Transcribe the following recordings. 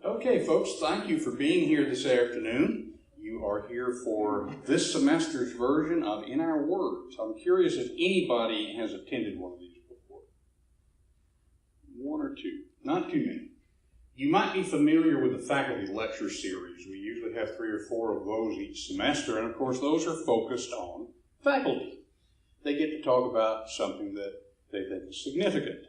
Okay, folks, thank you for being here this afternoon. You are here for this semester's version of In Our Words. I'm curious if anybody has attended one of these before. One or two, not too many. You might be familiar with the faculty lecture series. We usually have 3 or 4 of those each semester, and of course those are focused on faculty. They get to talk about something that they think is significant.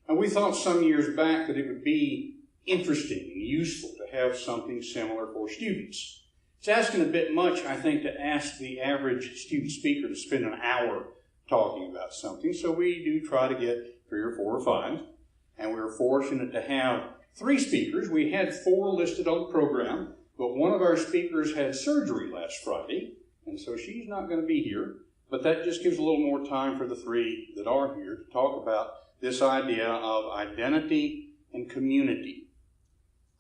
And we thought some years back that it would be interesting and useful to have something similar for students. It's asking a bit much, I think, to ask the average student speaker to spend an hour talking about something, so we do try to get 3 or 4 or 5, and we were fortunate to have 3 speakers. We had 4 listed on the program, but one of our speakers had surgery last Friday, and so she's not going to be here, but that just gives a little more time for the 3 that are here to talk about this idea of identity and community.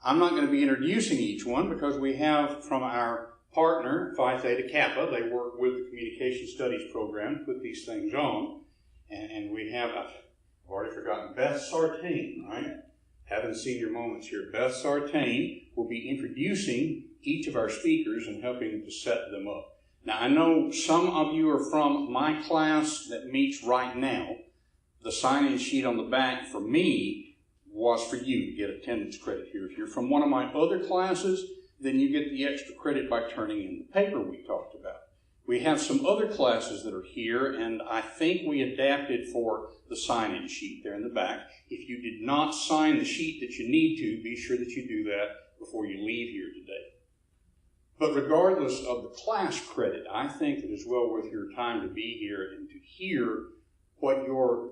I'm not going to be introducing each one because we have from our partner, Phi Theta Kappa, they work with the Communication Studies program to put these things on, and we have, I've already forgotten, Beth Sartain, right? Having senior moments here. Beth Sartain will be introducing each of our speakers and helping to set them up. Now, I know some of you are from my class that meets right now. The sign-in sheet on the back for me was for you to get attendance credit here. If you're from one of my other classes, then you get the extra credit by turning in the paper we talked about. We have some other classes that are here, and I think we adapted for the sign-in sheet there in the back. If you did not sign the sheet that you need to, be sure that you do that before you leave here today. But regardless of the class credit, I think it is well worth your time to be here and to hear what your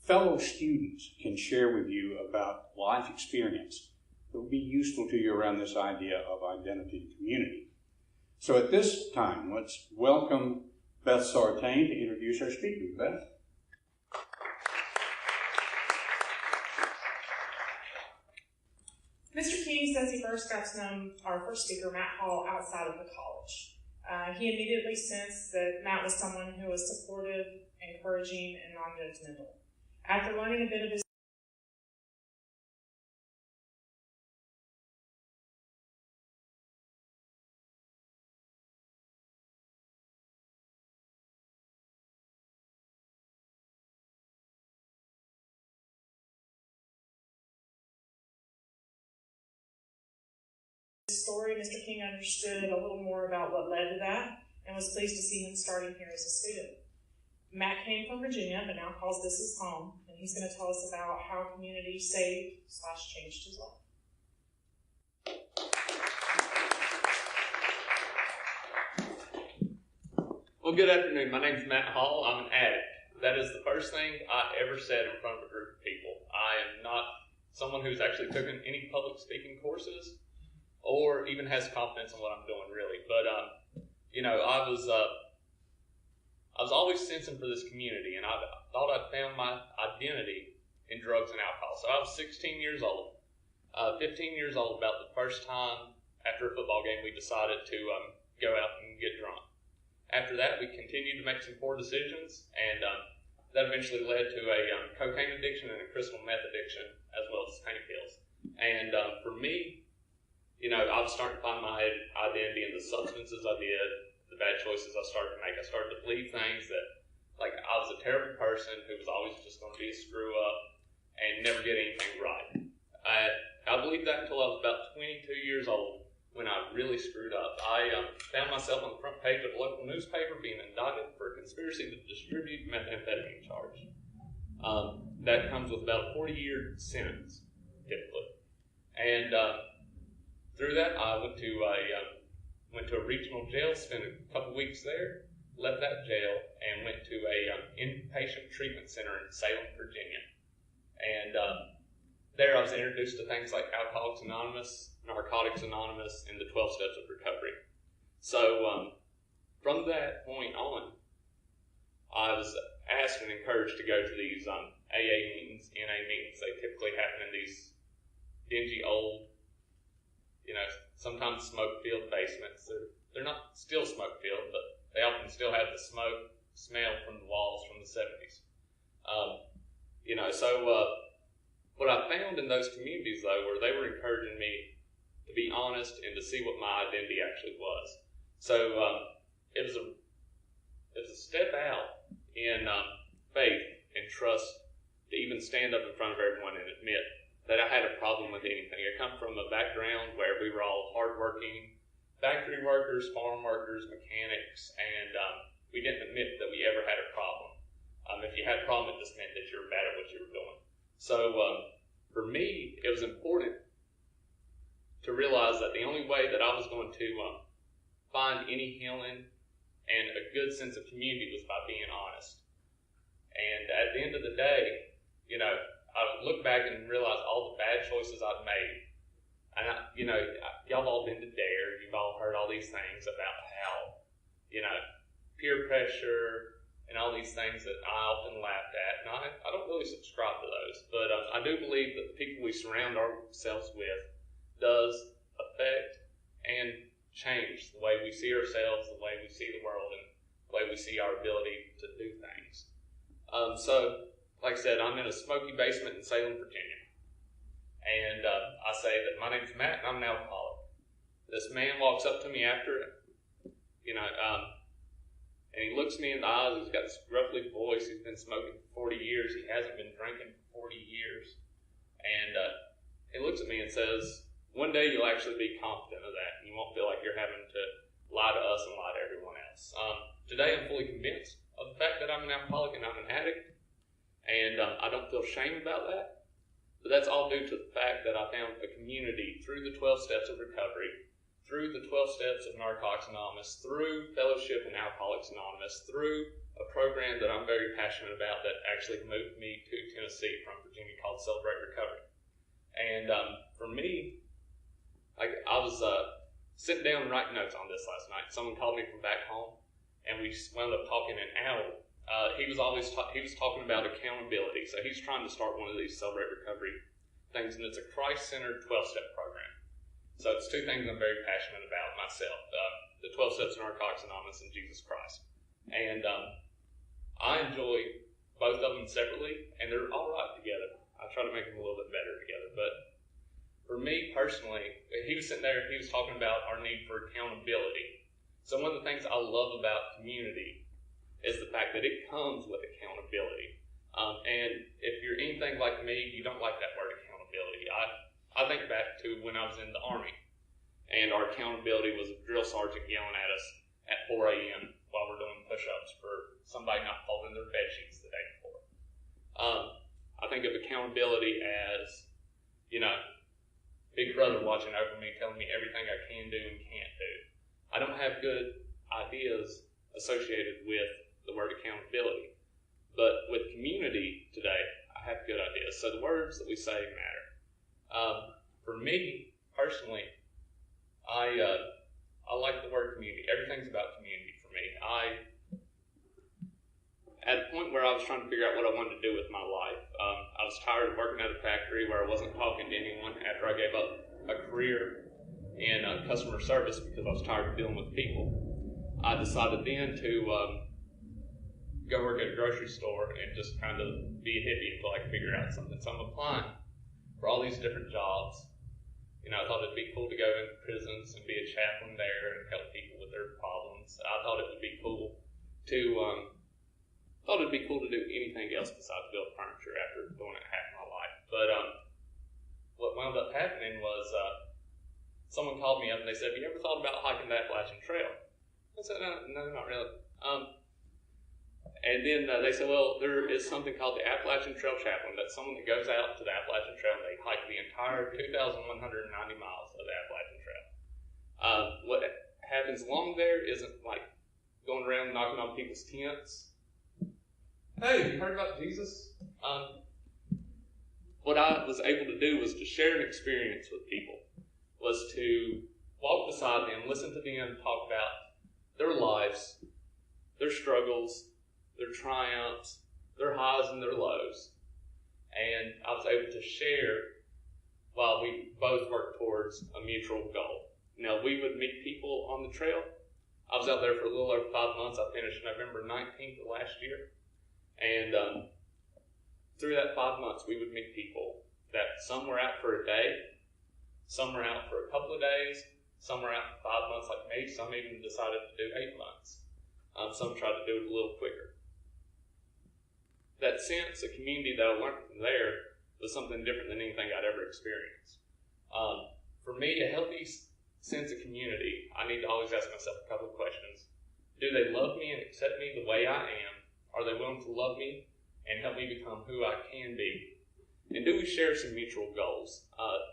fellow students can share with you about life experience that will be useful to you around this idea of identity and community. So at this time, let's welcome Beth Sartain to introduce our speakers. Beth? Mr. King says he first got to know our first speaker, Matt Hall, outside of the college. He immediately sensed that Matt was someone who was supportive, encouraging, and non-judgmental. After learning a bit of his story, Mr. King understood a little more about what led to that and was pleased to see him starting here as a student. Matt came from Virginia, but now calls this his home, and he's going to tell us about how community saved/changed his life. Well, good afternoon. My name's Matt Hall. I'm an addict. That is the first thing I ever said in front of a group of people. I am not someone who's actually taken any public speaking courses or even has confidence in what I'm doing, really. But, I was always sensing for this community, and I thought I'd found my identity in drugs and alcohol. So I was 16 years old, 15 years old about the first time after a football game we decided to go out and get drunk. After that, we continued to make some poor decisions, and that eventually led to a cocaine addiction and a crystal meth addiction, as well as pain pills. And for me, I was starting to find my identity in the substances I did, the bad choices I started to make. I started to believe things that, like, I was a terrible person who was always just going to be a screw up and never get anything right. I believed that until I was about 22 years old when I really screwed up. I found myself on the front page of a local newspaper being indicted for a conspiracy to distribute methamphetamine charge. That comes with about a 40-year sentence, typically. And through that, I went to a regional jail, spent a couple weeks there, left that jail, and went to a inpatient treatment center in Salem, Virginia. And there I was introduced to things like Alcoholics Anonymous, Narcotics Anonymous, and the 12 Steps of Recovery. So from that point on, I was asked and encouraged to go to these AA meetings, NA meetings. They typically happen in these dingy old, sometimes smoke-filled basements. They're not still smoke-filled, but they often still have the smoke smell from the walls from the 70s. What I found in those communities, though, were they were encouraging me to be honest, and to see what my identity actually was. So it was a step out in faith and trust to even stand up in front of everyone and admit that I had a problem with anything. I come from a background where we were all hardworking factory workers, farm workers, mechanics, and we didn't admit that we ever had a problem. If you had a problem, it just meant that you were bad at what you were doing. So for me, it was important to realize that the only way that I was going to find any healing and a good sense of community was by being honest. And at the end of the day, you know, I look back and realize all the bad choices I've made. And, y'all have all been to DARE. You've all heard all these things about how, peer pressure and all these things that I often laughed at. And I don't really subscribe to those. But I do believe that the people we surround ourselves with does affect and change the way we see ourselves, the way we see the world, and the way we see our ability to do things. So, like I said, I'm in a smoky basement in Salem, Virginia. And I say that my name's Matt, and I'm an alcoholic. This man walks up to me after, and he looks me in the eyes. He's got this gruffly voice. He's been smoking for 40 years. He hasn't been drinking for 40 years. And he looks at me and says, one day you'll actually be confident of that, and you won't feel like you're having to lie to us and lie to everyone else. Today I'm fully convinced of the fact that I'm an alcoholic and I'm an addict, and I don't feel shame about that. But that's all due to the fact that I found a community through the 12 steps of recovery, through the 12 steps of Narcotics Anonymous, through fellowship in Alcoholics Anonymous, through a program that I'm very passionate about that actually moved me to Tennessee from Virginia called Celebrate Recovery. And for me, I was sitting down and writing notes on this last night. Someone called me from back home, and we wound up talking an hour. He was talking about accountability. So he's trying to start one of these Celebrate Recovery things, and it's a Christ-centered 12-step program. So it's two things I'm very passionate about myself, the 12 steps of Narcotics Anonymous and Jesus Christ. And I enjoy both of them separately, and they're all right together. I try to make them a little bit better together. But for me personally, he was sitting there, he was talking about our need for accountability. So one of the things I love about community is the fact that it comes with accountability. And if you're anything like me, you don't like that word accountability. I think back to when I was in the Army, and our accountability was a drill sergeant yelling at us at 4 a.m. while we're doing push-ups for somebody not folding their bed sheets the day before. I think of accountability as, Big Brother watching over me, telling me everything I can do and can't do. I don't have good ideas associated with the word accountability, but with community today, I have good ideas. So the words that we say matter. For me personally, I like the word community. Everything's about community for me. At a point where I was trying to figure out what I wanted to do with my life, I was tired of working at a factory where I wasn't talking to anyone after I gave up a career in customer service because I was tired of dealing with people. I decided then to go work at a grocery store and just kind of be a hippie until I could figure out something. So I'm applying for all these different jobs. I thought it'd be cool to go into prisons and be a chaplain there and help people with their problems. I thought it would be cool to do anything else besides build furniture after doing it half my life. But what wound up happening was someone called me up and they said, "Have you ever thought about hiking the Appalachian Trail?" I said, No, not really. And then they said, well, there is something called the Appalachian Trail Chaplain. That's someone that goes out to the Appalachian Trail and they hike the entire 2,190 miles of the Appalachian Trail. What happens along there isn't like going around knocking on people's tents. Hey, you heard about Jesus? What I was able to do was to share an experience with people, was to walk beside them, listen to them talk about their lives, their struggles, their triumphs, their highs and their lows. And I was able to share while we both worked towards a mutual goal. Now, we would meet people on the trail. I was out there for a little over 5 months. I finished November 19th of last year. And through that 5 months, we would meet people that some were out for a day, Some were out for a couple of days. Some were out for 5 months like me. Some even decided to do 8 months. Some tried to do it a little quicker. That sense of community that I learned from there was something different than anything I'd ever experienced. For me, a healthy sense of community, I need to always ask myself a couple of questions. Do they love me and accept me the way I am? Are they willing to love me and help me become who I can be? And do we share some mutual goals?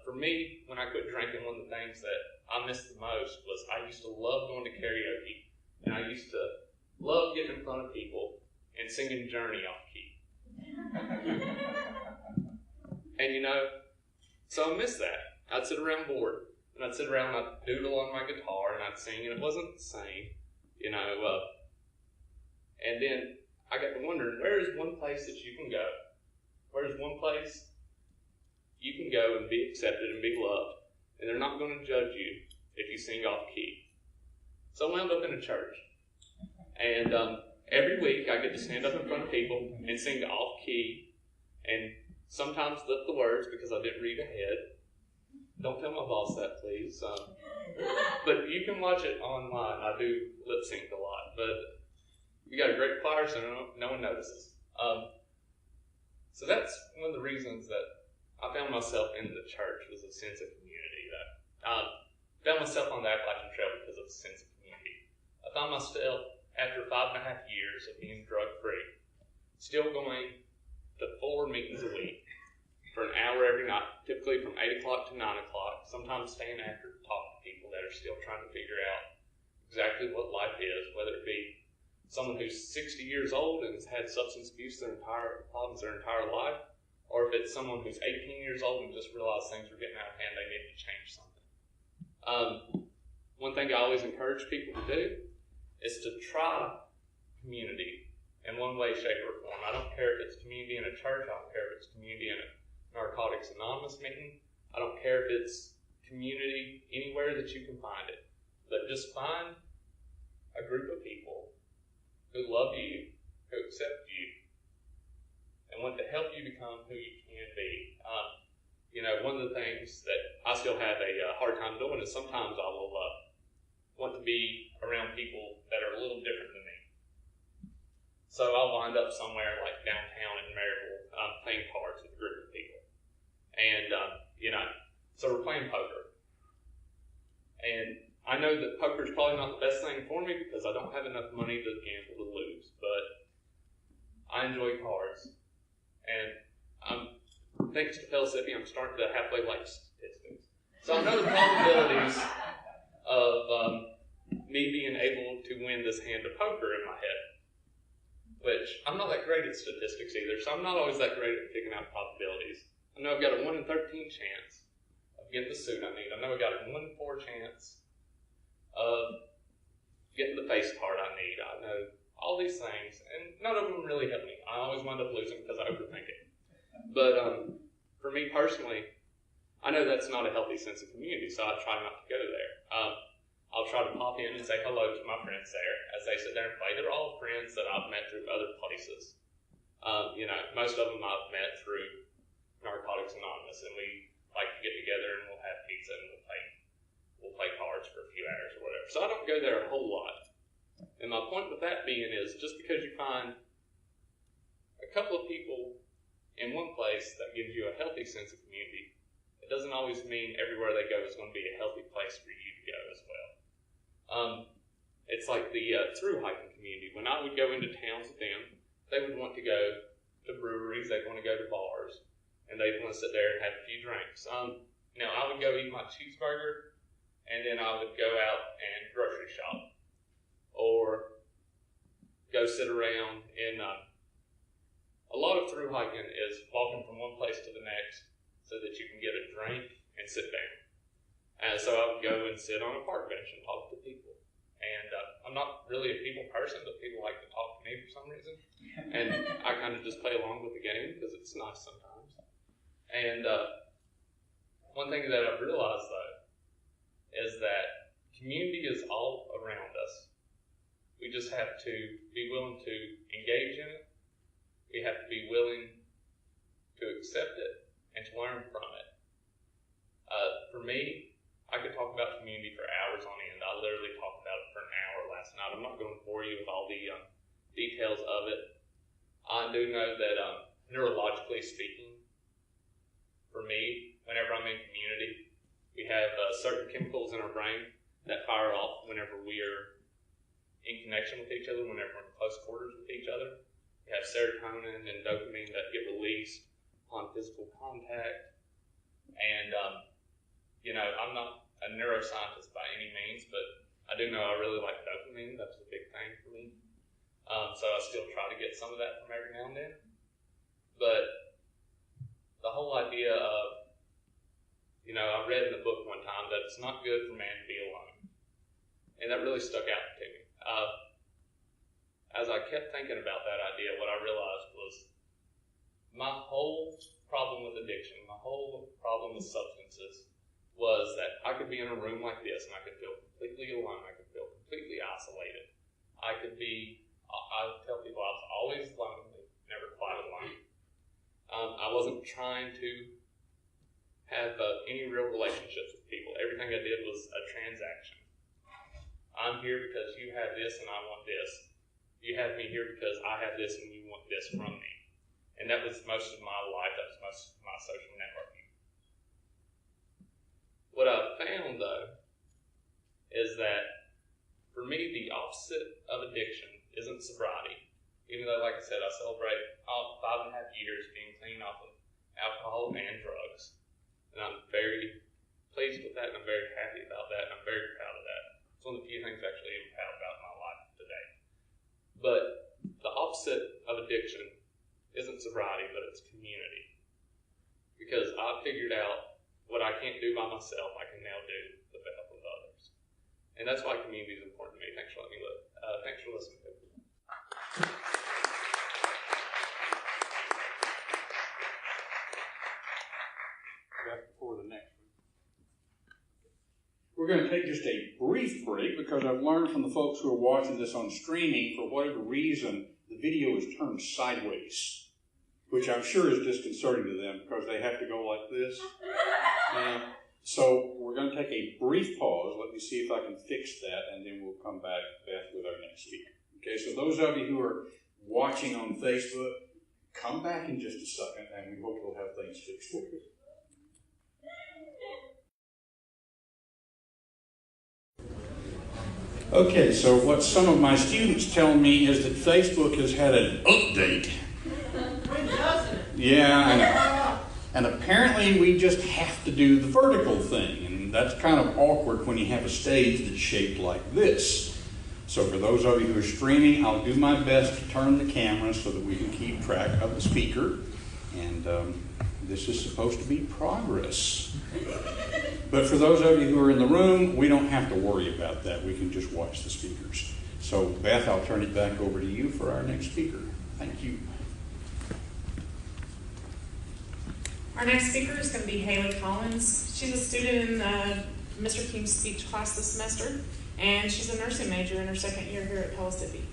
For me, when I quit drinking, one of the things that I missed the most was I used to love going to karaoke. And I used to love getting in front of people and singing Journey off key. And so I missed that. I'd sit around bored, and I'd sit around and I'd doodle on my guitar, and I'd sing, and it wasn't the same, and then I got to wondering, where is one place that you can go? Where is one place you can go and be accepted and be loved, and they're not going to judge you if you sing off key? So I wound up in a church, and every week I get to stand up in front of people and sing off key, and sometimes lip the words because I didn't read ahead. Don't tell my boss that, please. But you can watch it online. I do lip sync a lot, but we got a great choir, so no one notices. So that's one of the reasons that I found myself in the church, was a sense of community. That found myself on the Appalachian Trail because of a sense of community. I found myself, after 5.5 years of being drug-free, still going to 4 meetings a week for an hour every night, typically from 8 o'clock to 9 o'clock, sometimes staying after to talk to people that are still trying to figure out exactly what life is, whether it be someone who's 60 years old and has had substance abuse problems their entire life, or if it's someone who's 18 years old and just realized things are getting out of hand, they need to change something. One thing I always encourage people to do is to try community in one way, shape, or form. I don't care if it's community in a church. I don't care if it's community in a Narcotics Anonymous meeting. I don't care if it's community anywhere that you can find it. But just find a group of people who love you, who accept you, and want to help you become who you can be. One of the things that I still have a hard time doing is sometimes I will want to be around people that are a little different than me. So I'll wind up somewhere like downtown in Maryville playing cards with a group of people. And, so we're playing poker. And I know that poker is probably not the best thing for me because I don't have enough money to gamble to lose, but I enjoy cards. And thanks to Philosophy, I'm starting to halfway like statistics. So I know the probabilities of me being able to win this hand of poker in my head, which I'm not that great at statistics either, so I'm not always that great at picking out probabilities. I know I've got a 1 in 13 chance of getting the suit I need. I know I've got a 1 in 4 chance of getting the face card I need. I know all these things, and none of them really help me. I always wind up losing because I overthink it. But for me personally, I know that's not a healthy sense of community, so I try not to go there. I'll try to pop in and say hello to my friends there as they sit there and play. They're all friends that I've met through other places. Most of them I've met through Narcotics Anonymous, and we like to get together and we'll have pizza and we'll play cards for a few hours or whatever. So I don't go there a whole lot. And my point with that being is, just because you find a couple of people in one place that gives you a healthy sense of community, it doesn't always mean everywhere they go is going to be a healthy place for you to go as well. It's like the through hiking community. When I would go into towns with them, they would want to go to breweries, they'd want to go to bars, and they'd want to sit there and have a few drinks. Now, I would go eat my cheeseburger, and then I would go out and grocery shop, or go sit around in. A lot of through hiking is walking from one place to the next so that you can get a drink and sit down. And so I would go and sit on a park bench and talk to people. And I'm not really a people person, but people like to talk to me for some reason. And I kind of just play along with the game because it's nice sometimes. And one thing that I've realized, though, is that community is all around us. We just have to be willing to engage in it. We have to be willing to accept it and to learn from it. For me, I could talk about community for hours on end. I literally talked about it for an hour last night. I'm not going to bore you with all the details of it. I do know that neurologically speaking, for me, whenever I'm in community, we have certain chemicals in our brain that fire off whenever we are in connection with each other, whenever we're in close quarters with each other. We have serotonin and dopamine that get released upon physical contact. And, I'm not a neuroscientist by any means, but I do know I really like dopamine. That's a big thing for me. So I still try to get some of that from every now and then. But the whole idea of, I read in a book one time that it's not good for man to be alone. And that really stuck out to me. As I kept thinking about that idea, what I realized was my whole problem with addiction, my whole problem with substances, was that I could be in a room like this and I could feel completely alone. I could feel completely isolated. I tell people I was always lonely, never quite alone. I wasn't trying to have any real relationships with people. Everything I did was a transaction. I'm here because you have this and I want this. You have me here because I have this and you want this from me. And that was most of my life. That was most of my social networking. What I found, though, is that for me, the opposite of addiction isn't sobriety. Even though, like I said, I celebrate 5.5 years being clean off of alcohol and drugs. And I'm very pleased with that, and I'm very happy about that, and I'm very proud of that. It's one of the few things actually I'm proud about in my life today. But the opposite of addiction isn't sobriety, but it's community. Because I figured out what I can't do by myself, I can now do with the help of others. And that's why community is important to me. Thanks for letting me look. Thanks for listening to me. Before the next one. We're going to take just a brief break because I've learned from the folks who are watching this on streaming, for whatever reason, the video is turned sideways, which I'm sure is disconcerting to them because they have to go like this. So we're going to take a brief pause. Let me see if I can fix that, and then we'll come back, Beth, with our next speaker. Okay, so those of you who are watching on Facebook, come back in just a second, and we hope we'll have things fixed for you. Okay, so what some of my students tell me is that Facebook has had an update. Yeah, I know. And apparently we just have to do the vertical thing, and that's kind of awkward when you have a stage that's shaped like this. So for those of you who are streaming, I'll do my best to turn the camera so that we can keep track of the speaker. And this is supposed to be progress. But for those of you who are in the room, we don't have to worry about that. We can just watch the speakers. So Beth, I'll turn it back over to you for our next speaker. Thank you. Our next speaker is going to be Haley Collins. She's a student in Mr. King's speech class this semester, and she's a nursing major in her second year here at Pellissippi.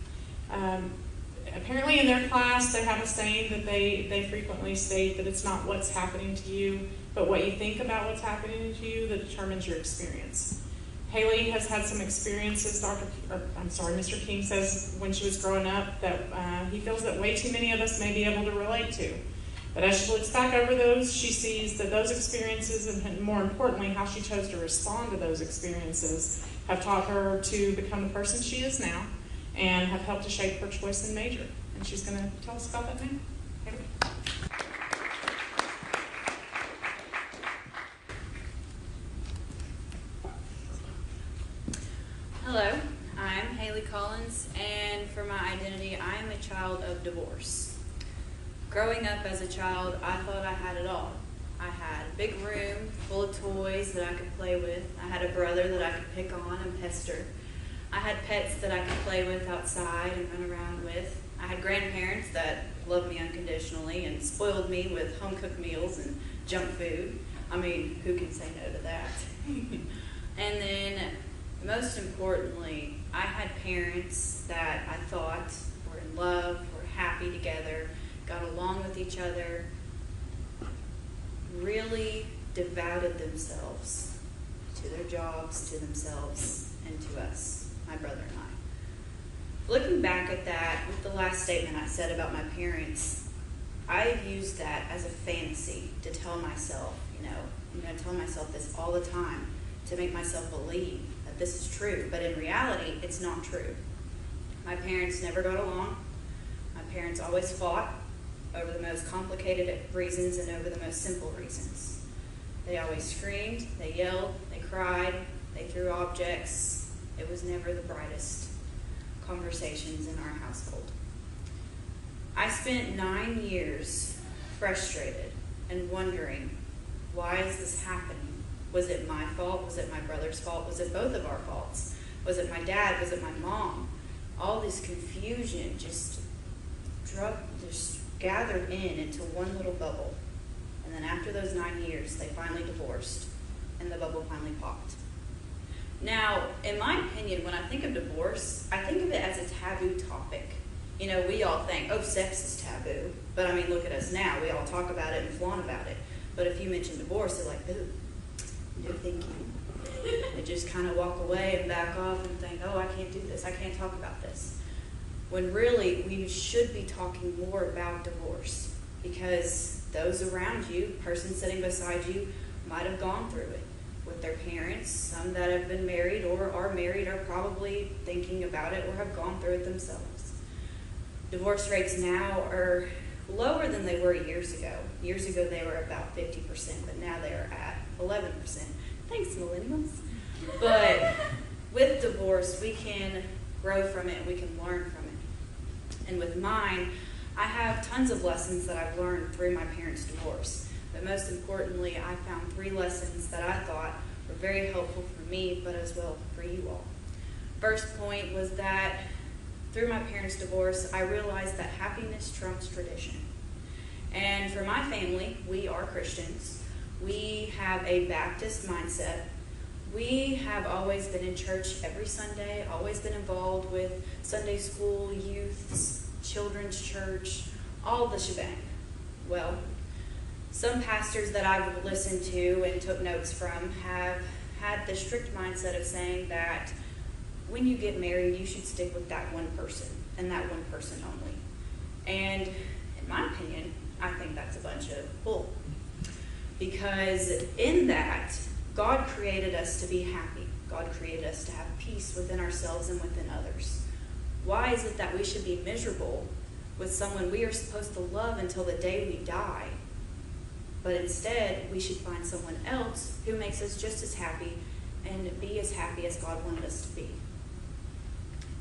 Apparently in their class, they have a saying that they frequently state that it's not what's happening to you, but what you think about what's happening to you that determines your experience. Haley has had some experiences, Mr. King says when she was growing up that he feels that way too many of us may be able to relate to. But as she looks back over those, she sees that those experiences, and more importantly, how she chose to respond to those experiences, have taught her to become the person she is now and have helped to shape her choice in major. And she's going to tell us about that now. Haley. Hello, I'm Haley Collins, and for my identity, I am a child of divorce. Growing up as a child, I thought I had it all. I had a big room full of toys that I could play with. I had a brother that I could pick on and pester. I had pets that I could play with outside and run around with. I had grandparents that loved me unconditionally and spoiled me with home-cooked meals and junk food. I mean, who can say no to that? And then, most importantly, I had parents that I thought were in love, were happy together, got along with each other, really devoted themselves to their jobs, to themselves, and to us, my brother and I. Looking back at that, with the last statement I said about my parents, I've used that as a fantasy to tell myself, I'm going to tell myself this all the time to make myself believe that this is true. But in reality, it's not true. My parents never got along. My parents always fought over the most complicated reasons and over the most simple reasons. They always screamed, they yelled, they cried, they threw objects. It was never the brightest conversations in our household. I spent 9 years frustrated and wondering, why is this happening? Was it my fault? Was it my brother's fault? Was it both of our faults? Was it my dad? Was it my mom? All this confusion just gathered into one little bubble. And then after those 9 years, they finally divorced, and the bubble finally popped. Now, in my opinion, when I think of divorce, I think of it as a taboo topic. We all think, sex is taboo. But I mean, look at us now. We all talk about it and flaunt about it. But if you mention divorce, they're like, ooh, no thank you. They just kind of walk away and back off and think, I can't do this. I can't talk about this. When really, we should be talking more about divorce, because those around you, person sitting beside you, might have gone through it with their parents. Some that have been married or are married are probably thinking about it or have gone through it themselves. Divorce rates now are lower than they were years ago. Years ago, they were about 50%, but now they are at 11%. Thanks, millennials. But with divorce, we can grow from it, we can learn from it. And with mine, I have tons of lessons that I've learned through my parents' divorce. But most importantly, I found 3 lessons that I thought were very helpful for me, but as well for you all. First point was that through my parents' divorce, I realized that happiness trumps tradition. And for my family, we are Christians. We have a Baptist mindset. We have always been in church every Sunday, always been involved with Sunday school, youth, children's church, all the shebang. Well, some pastors that I've listened to and took notes from have had the strict mindset of saying that when you get married, you should stick with that one person and that one person only. And in my opinion, I think that's a bunch of bull. Because in that, God created us to be happy. God created us to have peace within ourselves and within others. Why is it that we should be miserable with someone we are supposed to love until the day we die? But instead, we should find someone else who makes us just as happy and be as happy as God wanted us to be.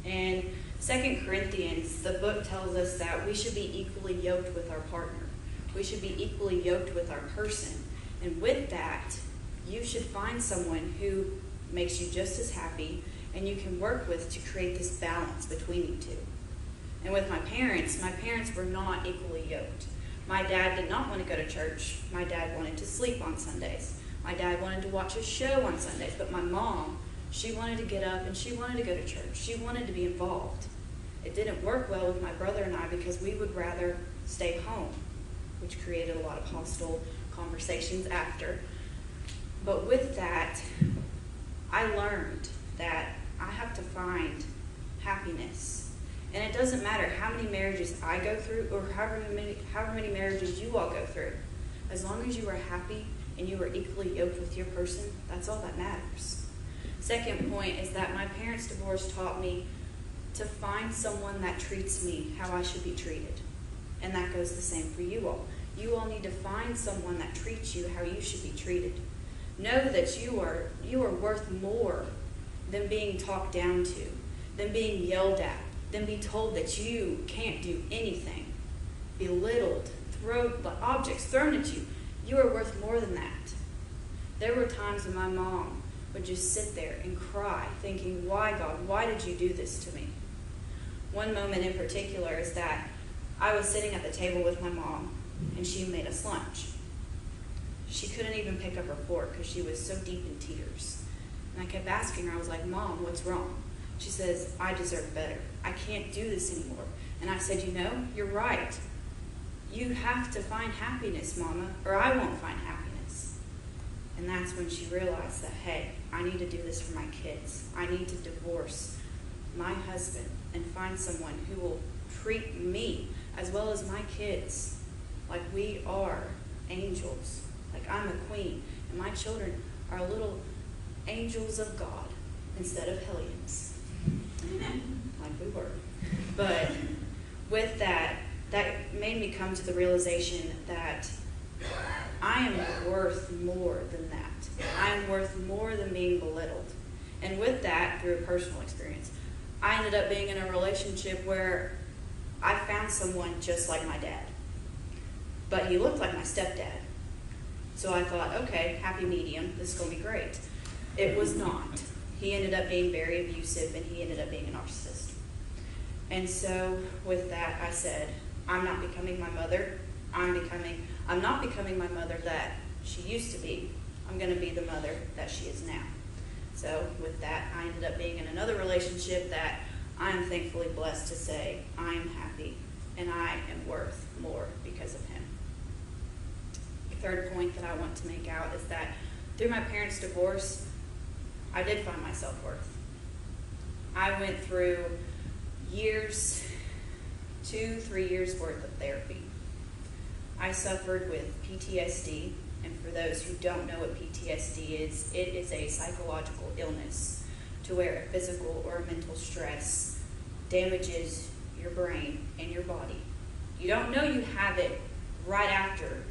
And 2 Corinthians, the book tells us that we should be equally yoked with our partner. We should be equally yoked with our person. And with that, you should find someone who makes you just as happy and you can work with to create this balance between you two. And with my parents were not equally yoked. My dad did not want to go to church. My dad wanted to sleep on Sundays. My dad wanted to watch a show on Sundays. But my mom, she wanted to get up and she wanted to go to church. She wanted to be involved. It didn't work well with my brother and I because we would rather stay home, which created a lot of hostile conversations after. But with that, I learned that I have to find happiness. And it doesn't matter how many marriages I go through or however many marriages you all go through. As long as you are happy and you are equally yoked with your person, that's all that matters. Second point is that my parents' divorce taught me to find someone that treats me how I should be treated. And that goes the same for you all. You all need to find someone that treats you how you should be treated. Know that you are worth more than being talked down to, than being yelled at, than be told that you can't do anything, belittled, objects thrown at you. You are worth more than that. There were times when my mom would just sit there and cry, thinking, why, God, why did you do this to me? One moment in particular is that I was sitting at the table with my mom, and she made us lunch. She couldn't even pick up her fork because she was so deep in tears. And I kept asking her, I was like, Mom, what's wrong? She says, I deserve better. I can't do this anymore. And I said, you're right. You have to find happiness, Mama, or I won't find happiness. And that's when she realized that, hey, I need to do this for my kids. I need to divorce my husband and find someone who will treat me as well as my kids like we are angels, like I'm a queen, and my children are little angels of God instead of hellions, like we were. But with that, that made me come to the realization that I am worth more than that. I am worth more than being belittled. And with that, through a personal experience, I ended up being in a relationship where I found someone just like my dad. But he looked like my stepdad. So I thought, okay, happy medium, this is going to be great. It was not. He ended up being very abusive, and he ended up being a narcissist. And so with that, I said, I'm not becoming my mother. I'm not becoming my mother that she used to be. I'm going to be the mother that she is now. So with that, I ended up being in another relationship that I am thankfully blessed to say I am happy and I am worth more because of him. The third point that I want to make out is that through my parents' divorce, I did find my self-worth. I went through years, 2-3 years worth of therapy. I suffered with PTSD, and for those who don't know what PTSD is, it is a psychological illness to where a physical or a mental stress damages your brain and your body. You don't know you have it right after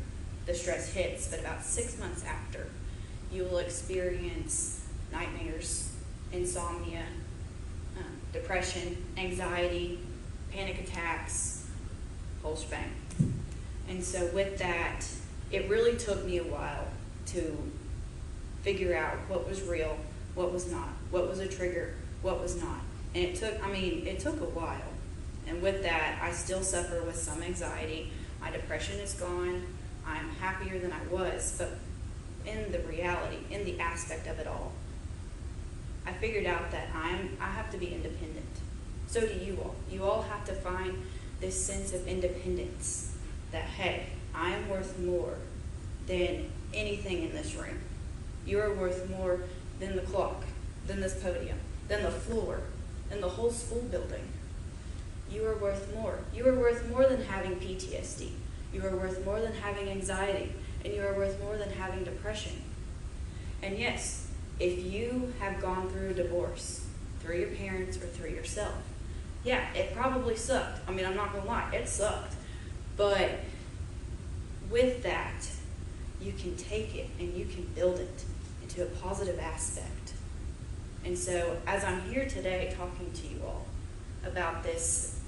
the stress hits, but about 6 months after, you will experience nightmares, insomnia, depression, anxiety, panic attacks, whole shebang. And so with that, it really took me a while to figure out what was real, what was not, what was a trigger, what was not. And it took a while. And with that, I still suffer with some anxiety. My depression is gone. I'm happier than I was. But in the reality, in the aspect of it all, I figured out that I have to be independent. So do you all. You all have to find this sense of independence that, hey, I am worth more than anything in this room. You are worth more than the clock, than this podium, than the floor, than the whole school building. You are worth more. You are worth more than having PTSD. You are worth more than having anxiety. And you are worth more than having depression. And yes, if you have gone through a divorce, through your parents or through yourself, yeah, it probably sucked. I'm not going to lie, it sucked. But with that, you can take it and you can build it into a positive aspect. And so as I'm here today talking to you all about this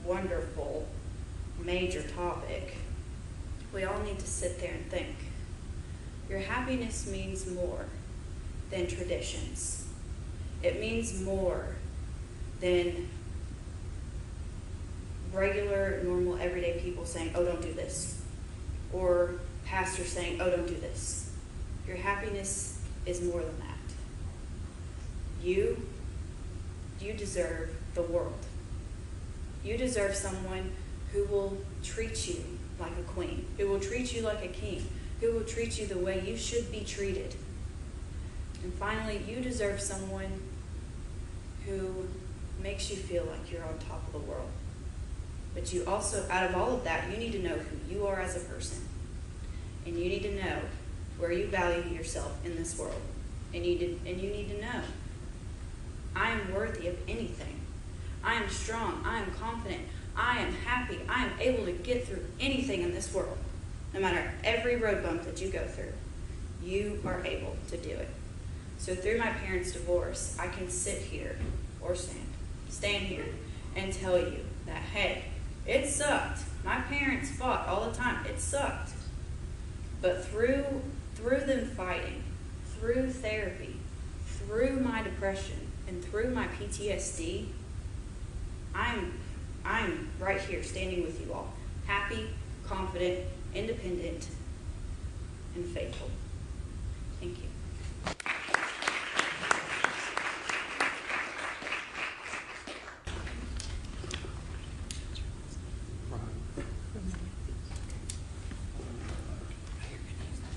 wonderful, major topic, we all need to sit there and think. Your happiness means more than traditions. It means more than regular, normal, everyday people saying, oh, don't do this. Or pastors saying, oh, don't do this. Your happiness is more than that. You deserve the world. You deserve someone who will treat you like a queen, who will treat you like a king, who will treat you the way you should be treated. And finally, you deserve someone who makes you feel like you're on top of the world. But you also, out of all of that, you need to know who you are as a person. And you need to know where you value yourself in this world. And you need to know, I am worthy of anything. I am strong. I am confident. I am happy. I am able to get through anything in this world. No matter every road bump that you go through, you are able to do it. So through my parents' divorce, I can sit here or stand here and tell you that, hey, it sucked. My parents fought all the time. It sucked. But through them fighting, through therapy, through my depression, and through my PTSD, I'm right here standing with you all, happy, confident, independent, and faithful. Thank you.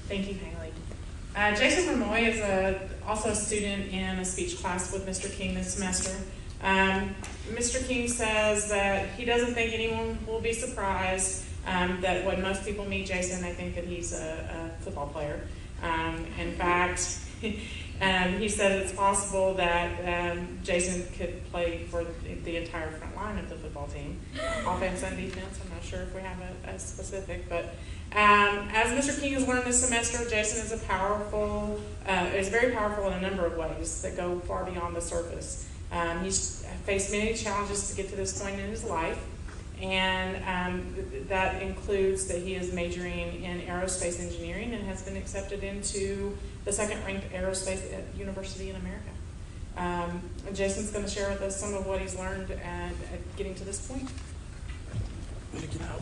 Thank you, Haley. Jason Vermoy is also a student in a speech class with Mr. King this semester. Mr. King says that he doesn't think anyone will be surprised that when most people meet Jason, they think that he's a football player. In fact, he said it's possible that Jason could play for the entire front line of the football team, offense and defense. I'm not sure if we have a specific, but as Mr. King has learned this semester, Jason is very powerful in a number of ways that go far beyond the surface. He's faced many challenges to get to this point in his life, and that includes that he is majoring in aerospace engineering and has been accepted into the second-ranked aerospace university in America. Jason's going to share with us some of what he's learned at getting to this point. Take it out.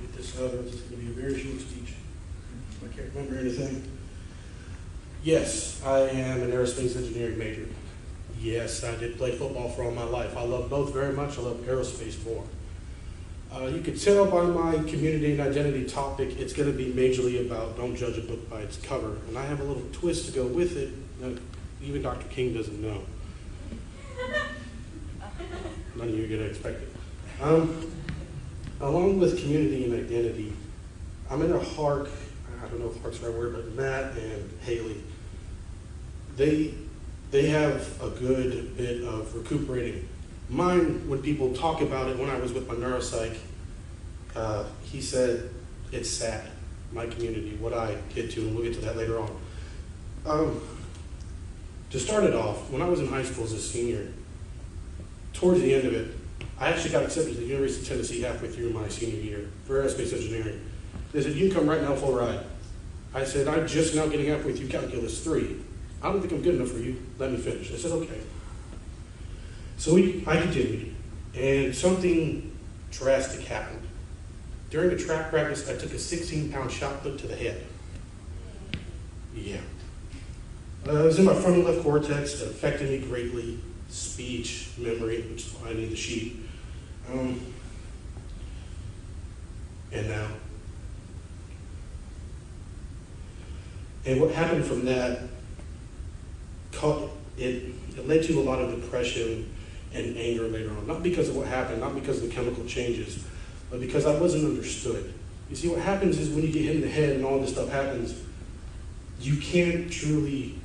Get this out. It's going to be a very short speech. I can't remember anything. Yes, I am an aerospace engineering major. Yes, I did play football for all my life. I love both very much. I love aerospace more. You can tell by my community and identity topic, it's going to be majorly about don't judge a book by its cover. And I have a little twist to go with it that even Dr. King doesn't know. None of you are going to expect it. Along with community and identity, I'm in a HARC, I don't know if HARC's the right word, but Matt and Haley, they have a good bit of recuperating. Mine, when people talk about it, when I was with my neuropsych, he said, it's sad, my community, what I get to, and we'll get to that later on. To start it off, when I was in high school as a senior, towards the end of it, I actually got accepted to the University of Tennessee halfway through my senior year for aerospace engineering. They said, you can come right now full ride. I said, I'm just now getting halfway through Calculus 3. I don't think I'm good enough for you. Let me finish. I said, okay. So I continued, and something drastic happened. During a track practice, I took a 16-pound shot put to the head. Yeah. It was in my frontal left cortex. It affected me greatly. Speech, memory, which is why I need the sheet. And now. And what happened from that, it led to a lot of depression and anger later on. Not because of what happened, not because of the chemical changes, but because I wasn't understood. You see, what happens is when you get hit in the head and all this stuff happens, you can't truly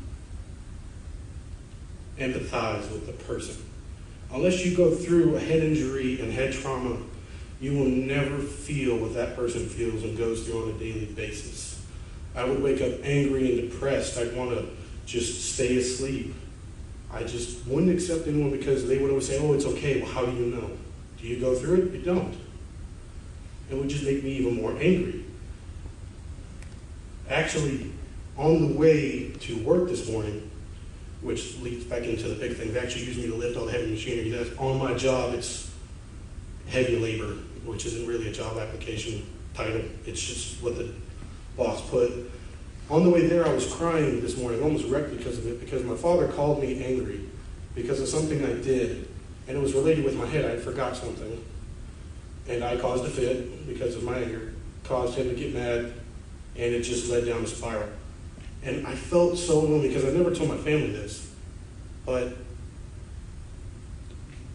empathize with the person. Unless you go through a head injury and head trauma, you will never feel what that person feels and goes through on a daily basis. I would wake up angry and depressed. I'd want to just stay asleep. I just wouldn't accept anyone because they would always say, oh, it's okay. Well, how do you know? Do you go through it? You don't. It would just make me even more angry. Actually, on the way to work this morning, which leads back into the big thing, they actually used me to lift all the heavy machinery. That's on my job, it's heavy labor, which isn't really a job application title. It's just what the boss put. On the way there, I was crying this morning, almost wrecked because of it, because my father called me angry because of something I did, and it was related with my head. I forgot something, and I caused a fit because of my anger, caused him to get mad, and it just led down a spiral. And I felt so alone because I never told my family this, but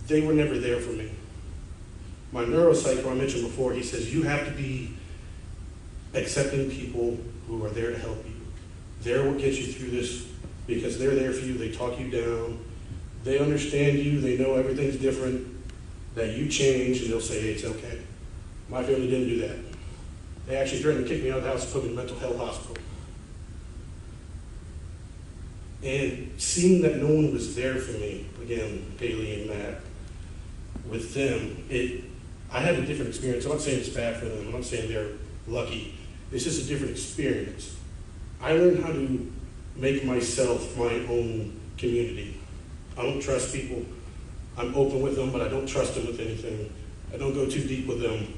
they were never there for me. My neuropsych, who I mentioned before, he says, you have to be accepting people who are there to help you. They're what gets you through this because they're there for you. They talk you down. They understand you. They know everything's different, that you change, and they'll say, hey, it's okay. My family didn't do that. They actually threatened to kick me out of the house and put me in a mental health hospital. And seeing that no one was there for me, again, Haley and Matt, with them, I had a different experience. I'm not saying it's bad for them. I'm not saying they're lucky. It's just a different experience. I learned how to make myself my own community. I don't trust people. I'm open with them, but I don't trust them with anything. I don't go too deep with them.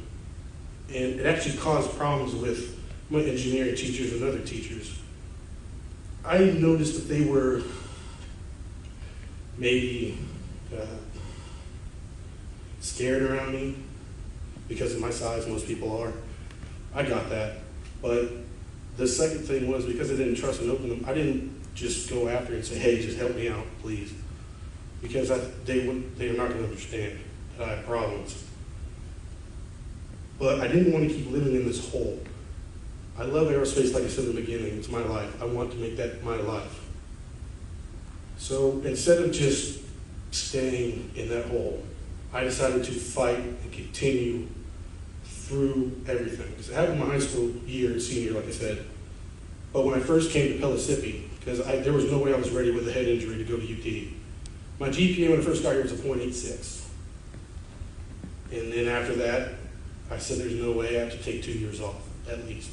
And it actually caused problems with my engineering teachers and other teachers. I noticed that maybe scared around me because of my size. Most people are. I got that. But the second thing was because I didn't trust and open them, I didn't just go after it and say, hey, just help me out, please. Because they are not going to understand that I have problems. But I didn't want to keep living in this hole. I love aerospace, like I said in the beginning. It's my life. I want to make that my life. So instead of just staying in that hole, I decided to fight and continue through everything. Because I had my high school year, senior, like I said. But when I first came to Pellissippi, because there was no way I was ready with a head injury to go to UT. My GPA when I first got here was a .86. And then after that, I said there's no way I have to take 2 years off, at least.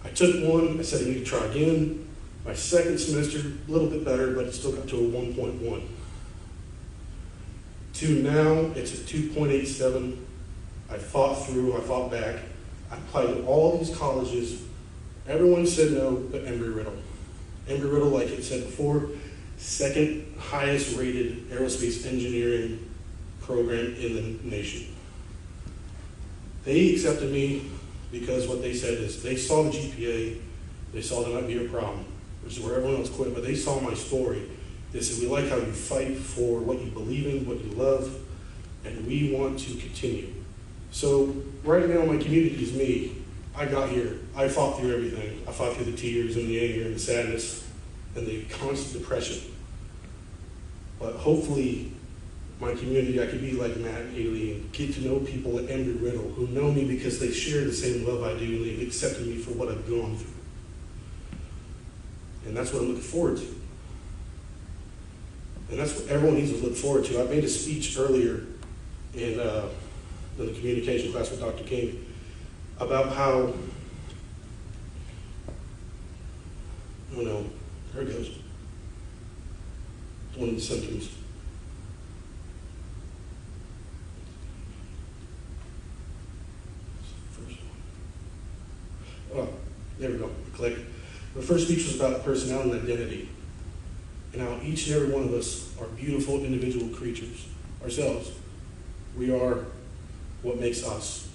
I took one, I said I need to try again. My second semester, a little bit better, but it still got to a 1.1. To now, it's a 2.87. I fought through, I fought back. I applied to all these colleges. Everyone said no, but Embry-Riddle. Embry-Riddle, like it said before, second highest rated aerospace engineering program in the nation. They accepted me because what they said is they saw the GPA, they saw there might be a problem, which is where everyone else quit, but they saw my story. They said, we like how you fight for what you believe in, what you love, and we want to continue. So right now my community is me. I got here, I fought through everything. I fought through the tears and the anger and the sadness and the constant depression. But hopefully my community, I could be like Matt and Haley and get to know people at Embry-Riddle who know me because they share the same love I do and they've accepted me for what I've gone through. And that's what I'm looking forward to. And that's what everyone needs to look forward to. I made a speech earlier in the communication class with Dr. King about how, oh no, there it goes. One of the symptoms. First one. Oh, there we go. Click. The first speech was about personality and identity. And how each and every one of us are beautiful individual creatures ourselves. We are what makes us.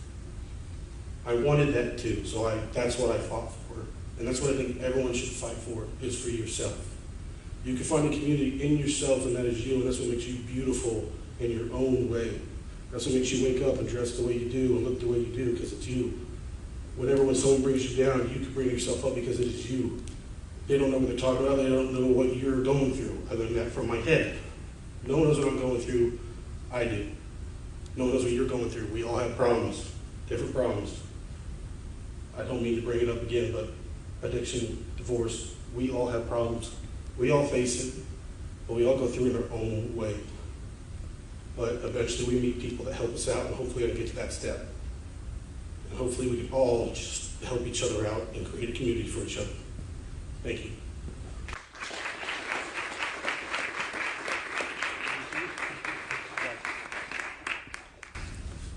I wanted that too, so that's what I fought for. And that's what I think everyone should fight for, is for yourself. You can find a community in yourself, and that is you, and that's what makes you beautiful in your own way. That's what makes you wake up and dress the way you do and look the way you do, because it's you. Whenever when someone brings you down, you can bring yourself up because it is you. They don't know what they're talking about. They don't know what you're going through, other than that from my head. No one knows what I'm going through. I do. No one knows what you're going through. We all have problems, different problems. I don't mean to bring it up again, but addiction, divorce, we all have problems. We all face it, but we all go through it in our own way. But eventually we meet people that help us out, and hopefully I can get to that step. And hopefully we can all just help each other out and create a community for each other. Thank you.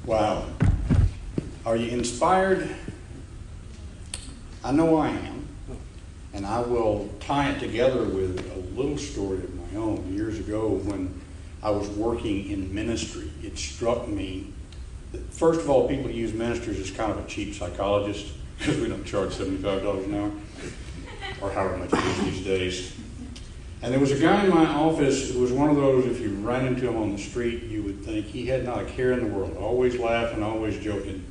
Wow. Are you inspired? I know I am. And I will tie it together with a little story of my own. Years ago when I was working in ministry, it struck me that, first of all, people use ministers as kind of a cheap psychologist because we don't charge $75 an hour or however much it is these days. And there was a guy in my office who was one of those, if you ran into him on the street, you would think he had not a care in the world, always laughing, always joking.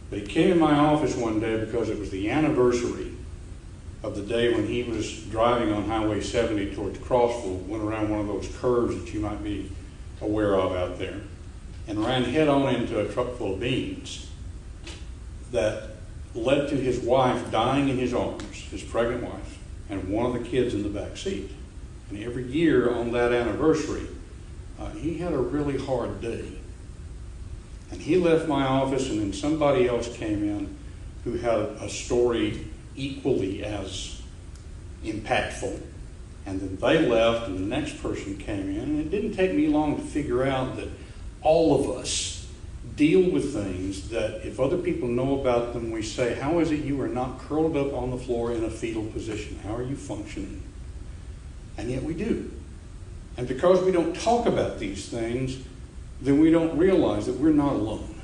But he came in my office one day because it was the anniversary of the day when he was driving on Highway 70 towards Crossville, went around one of those curves that you might be aware of out there, and ran head on into a truck full of beans that led to his wife dying in his arms, his pregnant wife, and one of the kids in the back seat. And every year on that anniversary, he had a really hard day. And he left my office, and then somebody else came in who had a story equally as impactful. And then they left, and the next person came in. And it didn't take me long to figure out that all of us deal with things that if other people know about them, we say, how is it you are not curled up on the floor in a fetal position? How are you functioning? And yet we do. And because we don't talk about these things, then we don't realize that we're not alone.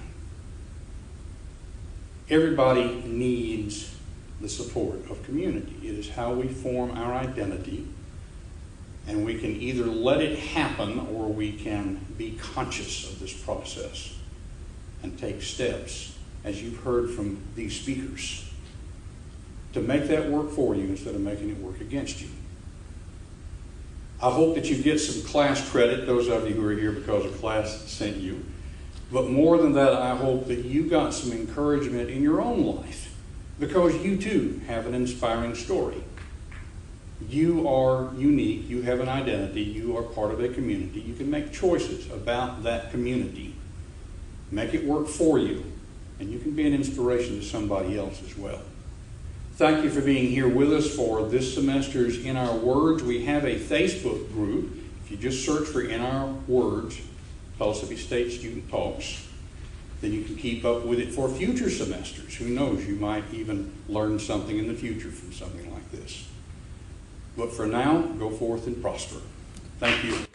Everybody needs the support of community. It is how we form our identity, and we can either let it happen or we can be conscious of this process and take steps, as you've heard from these speakers, to make that work for you instead of making it work against you. I hope that you get some class credit, those of you who are here because a class sent you. But more than that, I hope that you got some encouragement in your own life, because you too have an inspiring story. You are unique, you have an identity, you are part of a community. You can make choices about that community, make it work for you, and you can be an inspiration to somebody else as well. Thank you for being here with us for this semester's In Our Words. We have a Facebook group. If you just search for In Our Words, Pellissippi State Student Talks, then you can keep up with it for future semesters. Who knows, you might even learn something in the future from something like this. But for now, go forth and prosper. Thank you.